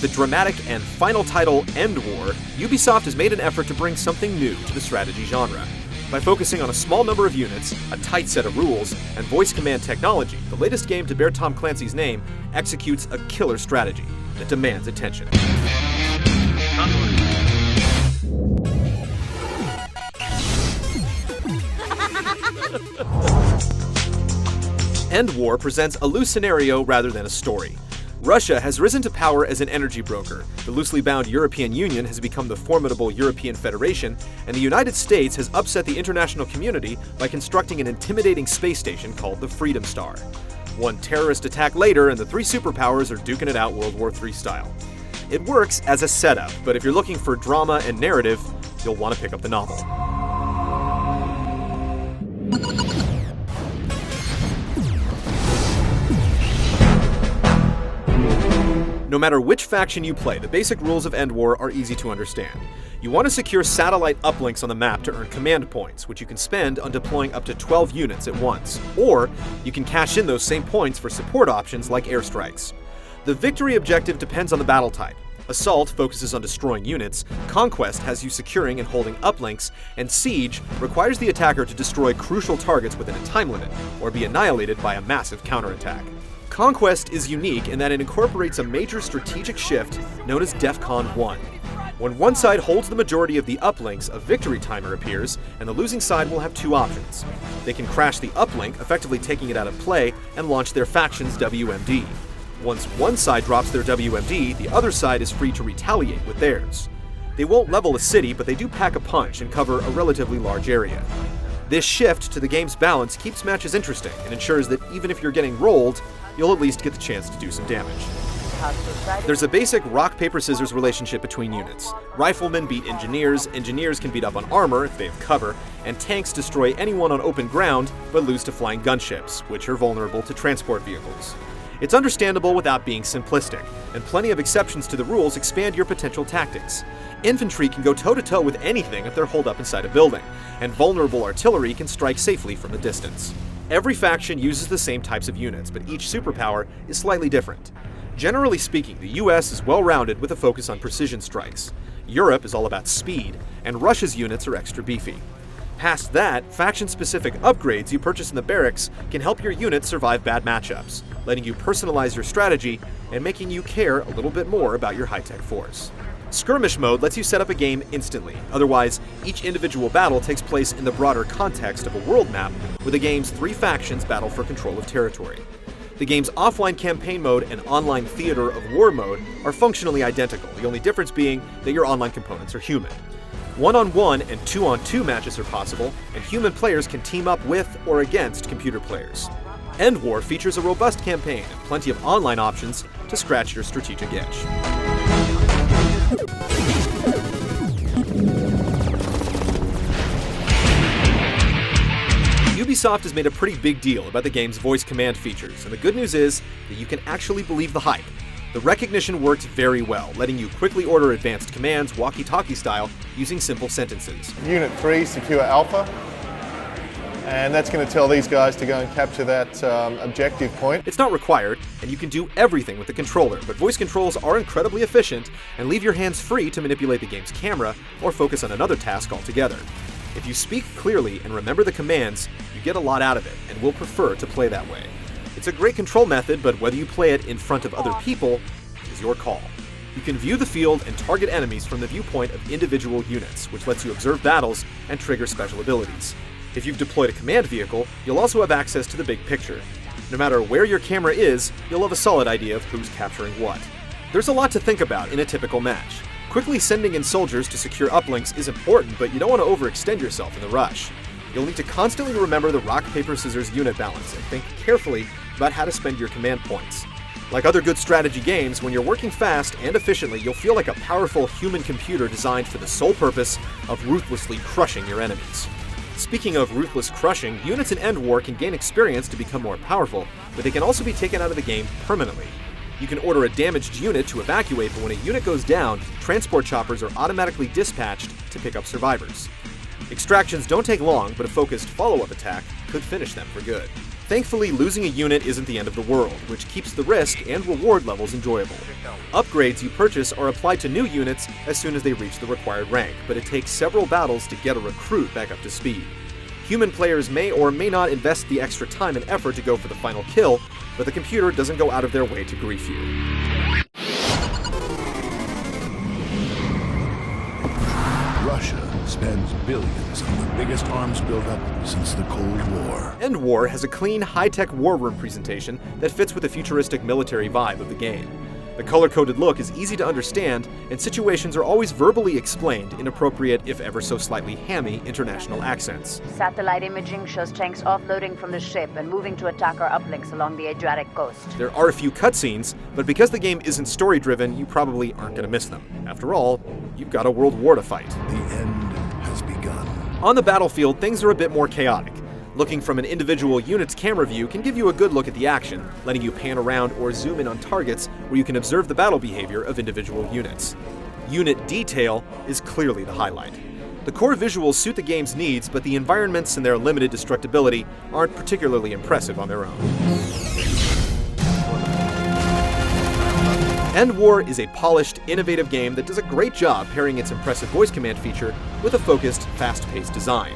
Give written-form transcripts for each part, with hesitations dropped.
the dramatic and final title, EndWar, Ubisoft has made an effort to bring something new to the strategy genre. By focusing on a small number of units, a tight set of rules, and voice command technology, the latest game to bear Tom Clancy's name executes a killer strategy that demands attention. EndWar presents a loose scenario rather than a story. Russia has risen to power as an energy broker, the loosely bound European Union has become the formidable European Federation, and the United States has upset the international community by constructing an intimidating space station called the Freedom Star. One terrorist attack later, and the three superpowers are duking it out World War III style. It works as a setup, but if you're looking for drama and narrative, you'll want to pick up the novel. No matter which faction you play, the basic rules of EndWar are easy to understand. You want to secure satellite uplinks on the map to earn command points, which you can spend on deploying up to 12 units at once. Or, you can cash in those same points for support options like airstrikes. The victory objective depends on the battle type. Assault focuses on destroying units, Conquest has you securing and holding uplinks, and Siege requires the attacker to destroy crucial targets within a time limit, or be annihilated by a massive counterattack. Conquest is unique in that it incorporates a major strategic shift known as DEFCON 1. When one side holds the majority of the uplinks, a victory timer appears, and the losing side will have two options. They can crash the uplink, effectively taking it out of play, and launch their faction's WMD. Once one side drops their WMD, the other side is free to retaliate with theirs. They won't level a city, but they do pack a punch and cover a relatively large area. This shift to the game's balance keeps matches interesting and ensures that even if you're getting rolled, you'll at least get the chance to do some damage. There's a basic rock-paper-scissors relationship between units. Riflemen beat engineers, engineers can beat up on armor if they have cover, and tanks destroy anyone on open ground but lose to flying gunships, which are vulnerable to transport vehicles. It's understandable without being simplistic, and plenty of exceptions to the rules expand your potential tactics. Infantry can go toe-to-toe with anything if they're holed up inside a building, and vulnerable artillery can strike safely from a distance. Every faction uses the same types of units, but each superpower is slightly different. Generally speaking, the US is well-rounded with a focus on precision strikes. Europe is all about speed, and Russia's units are extra beefy. Past that, faction-specific upgrades you purchase in the barracks can help your units survive bad matchups, letting you personalize your strategy and making you care a little bit more about your high-tech force. Skirmish mode lets you set up a game instantly, otherwise each individual battle takes place in the broader context of a world map where the game's three factions battle for control of territory. The game's offline campaign mode and online theater of war mode are functionally identical, the only difference being that your online components are human. 1-on-1 and 2-on-2 matches are possible, and human players can team up with or against computer players. EndWar features a robust campaign and plenty of online options to scratch your strategic itch. Ubisoft has made a pretty big deal about the game's voice command features, and the good news is that you can actually believe the hype. The recognition works very well, letting you quickly order advanced commands walkie-talkie style using simple sentences. Unit 3, secure Alpha. And that's going to tell these guys to go and capture that objective point. It's not required, and you can do everything with the controller, but voice controls are incredibly efficient and leave your hands free to manipulate the game's camera or focus on another task altogether. If you speak clearly and remember the commands, you get a lot out of it, and will prefer to play that way. It's a great control method, but whether you play it in front of other people is your call. You can view the field and target enemies from the viewpoint of individual units, which lets you observe battles and trigger special abilities. If you've deployed a command vehicle, you'll also have access to the big picture. No matter where your camera is, you'll have a solid idea of who's capturing what. There's a lot to think about in a typical match. Quickly sending in soldiers to secure uplinks is important, but you don't want to overextend yourself in the rush. You'll need to constantly remember the rock, paper, scissors unit balance and think carefully about how to spend your command points. Like other good strategy games, when you're working fast and efficiently, you'll feel like a powerful human computer designed for the sole purpose of ruthlessly crushing your enemies. Speaking of ruthless crushing, units in EndWar can gain experience to become more powerful, but they can also be taken out of the game permanently. You can order a damaged unit to evacuate, but when a unit goes down, transport choppers are automatically dispatched to pick up survivors. Extractions don't take long, but a focused follow-up attack could finish them for good. Thankfully, losing a unit isn't the end of the world, which keeps the risk and reward levels enjoyable. Upgrades you purchase are applied to new units as soon as they reach the required rank, but it takes several battles to get a recruit back up to speed. Human players may or may not invest the extra time and effort to go for the final kill, but the computer doesn't go out of their way to grief you. Russia spends billions on the biggest arms buildup since the Cold War. EndWar has a clean, high-tech war room presentation that fits with the futuristic military vibe of the game. The color-coded look is easy to understand, and situations are always verbally explained in appropriate, if ever so slightly hammy, international accents. Satellite imaging shows tanks offloading from the ship and moving to attack our uplinks along the Adriatic coast. There are a few cutscenes, but because the game isn't story-driven, you probably aren't going to miss them. After all, you've got a world war to fight. The end has begun. On the battlefield, things are a bit more chaotic. Looking from an individual unit's camera view can give you a good look at the action, letting you pan around or zoom in on targets where you can observe the battle behavior of individual units. Unit detail is clearly the highlight. The core visuals suit the game's needs, but the environments and their limited destructibility aren't particularly impressive on their own. EndWar is a polished, innovative game that does a great job pairing its impressive voice command feature with a focused, fast-paced design.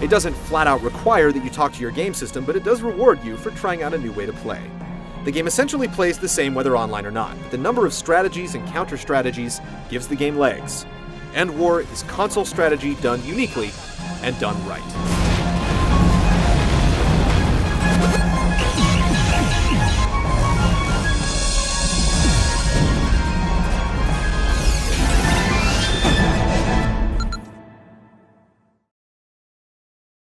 It doesn't flat-out require that you talk to your game system, but it does reward you for trying out a new way to play. The game essentially plays the same whether online or not, but the number of strategies and counter-strategies gives the game legs. EndWar is console strategy done uniquely and done right.